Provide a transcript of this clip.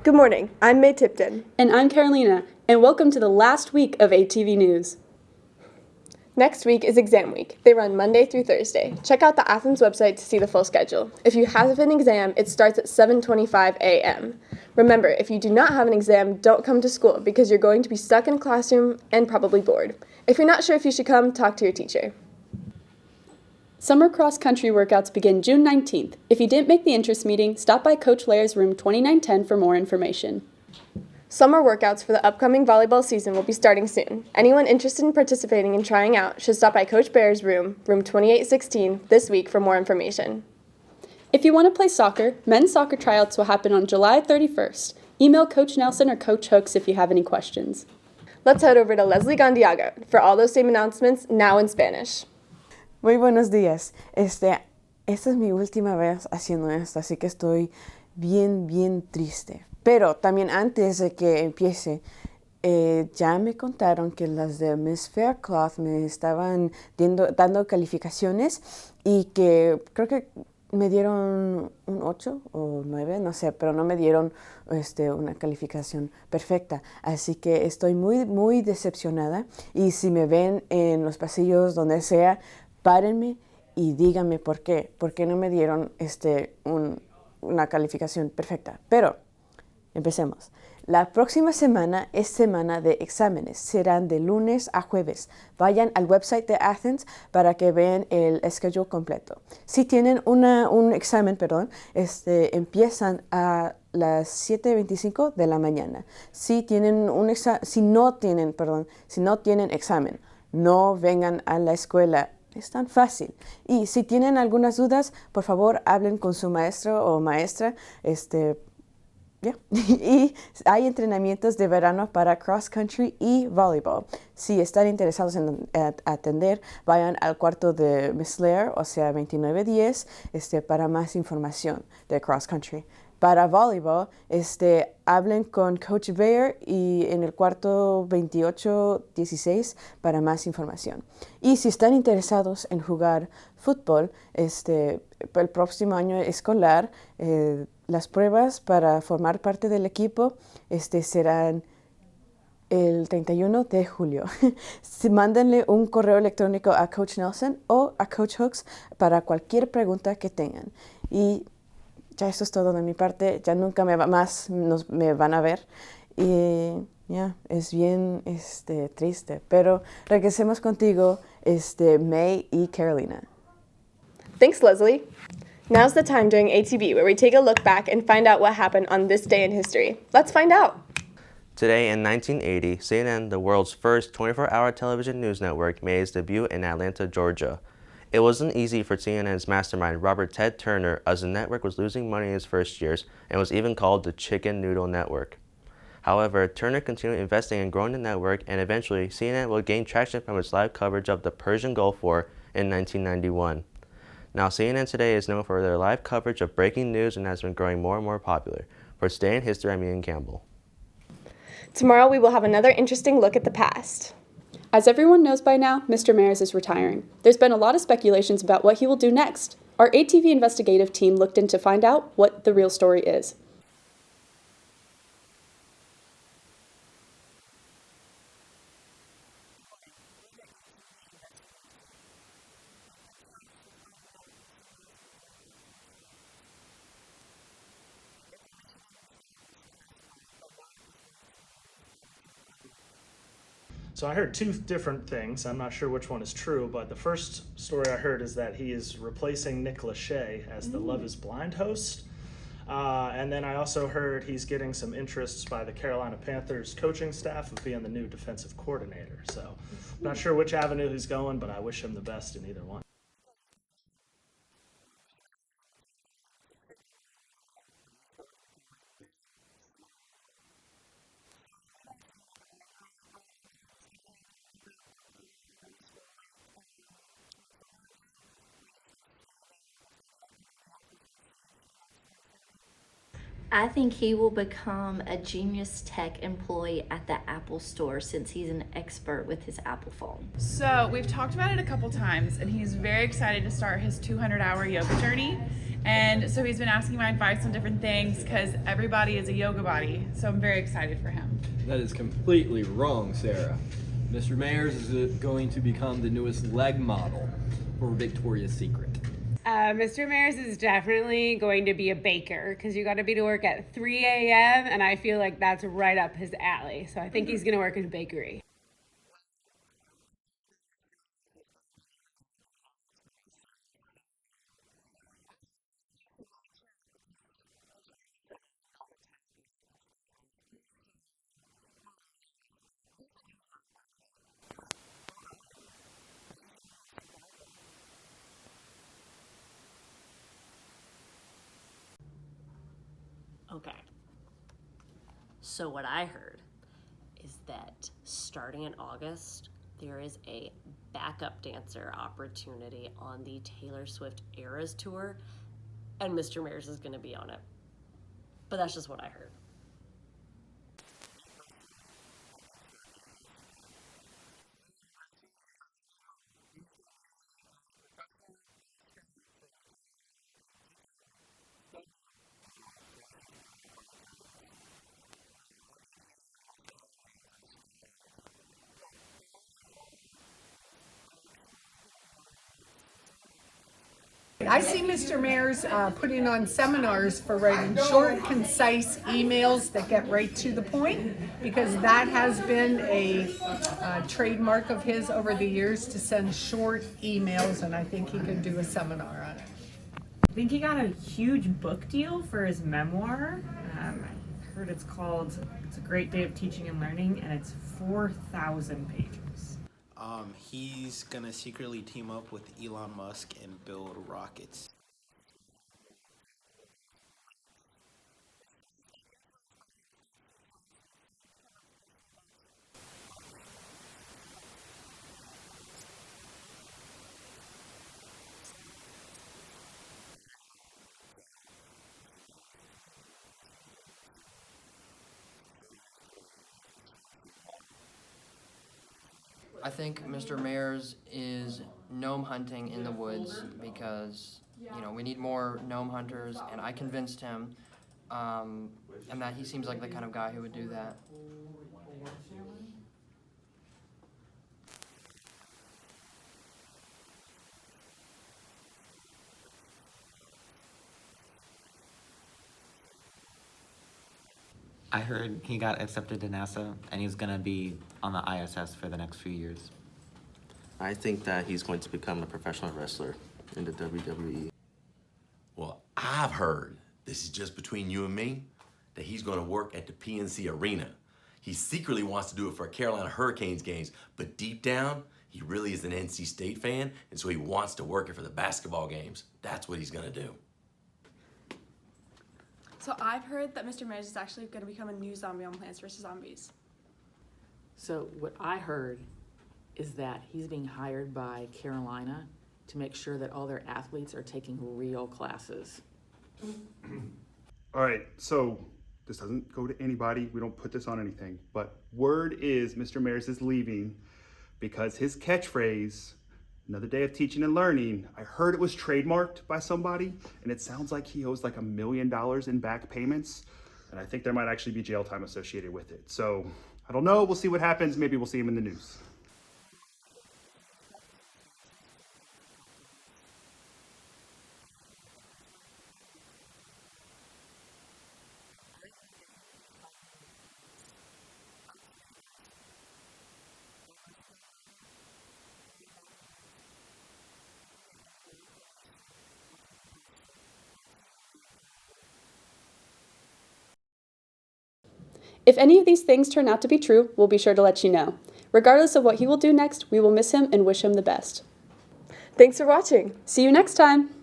Good morning, I'm May Tipton. And I'm Carolina, and welcome to the last week of ATV News. Next week is exam week. They run Monday through Thursday. Check out the Athens website to see the full schedule. If you have an exam, it starts at 7:25 a.m. Remember, if you do not have an exam, don't come to school because you're going to be stuck in a classroom and probably bored. If you're not sure if you should come, talk to your teacher. Summer cross-country workouts begin June 19th. If you didn't make the interest meeting, stop by Coach Lair's room 2910 for more information. Summer workouts for the upcoming volleyball season will be starting soon. Anyone interested in participating and trying out should stop by Coach Bear's room 2816, this week for more information. If you want to play soccer, men's soccer tryouts will happen on July 31st. Email Coach Nelson or Coach Hooks if you have any questions. Let's head over to Leslie Gandiaga for all those same announcements now in Spanish. Muy buenos días. Esta es mi última vez haciendo esto, así que estoy bien triste. Pero también antes de que empiece, ya me contaron que las de Miss Faircloth me estaban dando calificaciones y que creo que me dieron un 8 o 9, no sé, pero no me dieron una calificación perfecta. Así que estoy muy decepcionada y si me ven en los pasillos, donde sea, párenme y díganme por qué no me dieron una calificación perfecta. Pero empecemos. La próxima semana es semana de exámenes. Serán de lunes a jueves. Vayan al website de Athens para que vean el schedule completo. Si tienen un examen, empiezan a las 7:25 de la mañana. Si no tienen examen, no vengan a la escuela. Es tan fácil. Y si tienen algunas dudas, por favor, hablen con su maestro o maestra. Y hay entrenamientos de verano para cross country y volleyball. Si están interesados en atender, vayan al cuarto de Miss Lair, o sea, 2910, para más información de cross country. Para volleyball, hablen con Coach Bayer y en el cuarto 2816 para más información. Y si están interesados en jugar fútbol, el próximo año escolar, las pruebas para formar parte del equipo serán el 31 de julio. Mándenle un correo electrónico a Coach Nelson o a Coach Hooks para cualquier pregunta que tengan. Y ya eso es todo de mi parte. Ya nunca me van a ver. Y es bien triste. Pero regresemos contigo, May y Carolina. Thanks, Leslie. Now's the time during ATV where we take a look back and find out what happened on this day in history. Let's find out. Today in 1980, CNN, the world's first 24-hour television news network, made its debut in Atlanta, Georgia. It wasn't easy for CNN's mastermind, Robert Ted Turner, as the network was losing money in its first years and was even called the Chicken Noodle Network. However, Turner continued investing in growing the network, and eventually CNN would gain traction from its live coverage of the Persian Gulf War in 1991. Now, CNN today is known for their live coverage of breaking news and has been growing more and more popular. For Today in History, I'm Ian Campbell. Tomorrow we will have another interesting look at the past. As everyone knows by now, Mr. Mares is retiring. There's been a lot of speculations about what he will do next. Our ATV investigative team looked in to find out what the real story is. So I heard two different things. I'm not sure which one is true, but the first story I heard is that he is replacing Nick Lachey as the Love is Blind host. And then I also heard he's getting some interests by the Carolina Panthers coaching staff of being the new defensive coordinator. So I'm not sure which avenue he's going, but I wish him the best in either one. I think he will become a Genius Tech employee at the Apple store since he's an expert with his Apple phone. So we've talked about it a couple times, and he's very excited to start his 200-hour yoga journey. And And so he's been asking my advice on different things because everybody is a yoga body. So I'm very excited for him. That is completely wrong, Sarah. Mr. Mayers is going to become the newest leg model for Victoria's Secret. Mr. Mayers is definitely going to be a baker because you got to be to work at 3 a.m. and I feel like that's right up his alley. So I think he's going to work in a bakery. Okay. So what I heard is that starting in August, there is a backup dancer opportunity on the Taylor Swift Eras Tour, and Mr. Mayers is going to be on it. But that's just what I heard. I see Mr. Mayers putting on seminars for writing short, concise emails that get right to the point, because that has been a trademark of his over the years, to send short emails, and I think he can do a seminar on it. I think he got a huge book deal for his memoir. I heard it's called It's a Great Day of Teaching and Learning, and it's 4,000 pages. He's gonna secretly team up with Elon Musk and build rockets. I think Mr. Mayers is gnome hunting in the woods because, you know, we need more gnome hunters, and I convinced him, and that he seems like the kind of guy who would do that. I heard he got accepted to NASA and he's gonna be on the ISS for the next few years. I think that he's going to become a professional wrestler in the WWE. Well, I've heard, this is just between you and me, that he's gonna work at the PNC Arena. He secretly wants to do it for Carolina Hurricanes games, but deep down, he really is an NC State fan, and so he wants to work it for the basketball games. That's what he's gonna do. So I've heard that Mr. Mayers is actually going to become a new zombie on Plants vs. Zombies. So what I heard is that he's being hired by Carolina to make sure that all their athletes are taking real classes. All right, so this doesn't go to anybody. We don't put this on anything. But word is Mr. Mayers is leaving because his catchphrase, "Another day of teaching and learning," I heard it was trademarked by somebody, and it sounds like he owes like $1 million in back payments, and I think there might actually be jail time associated with it. So I don't know, we'll see what happens. Maybe we'll see him in the news. If any of these things turn out to be true, we'll be sure to let you know. Regardless of what he will do next, we will miss him and wish him the best. Thanks for watching. See you next time.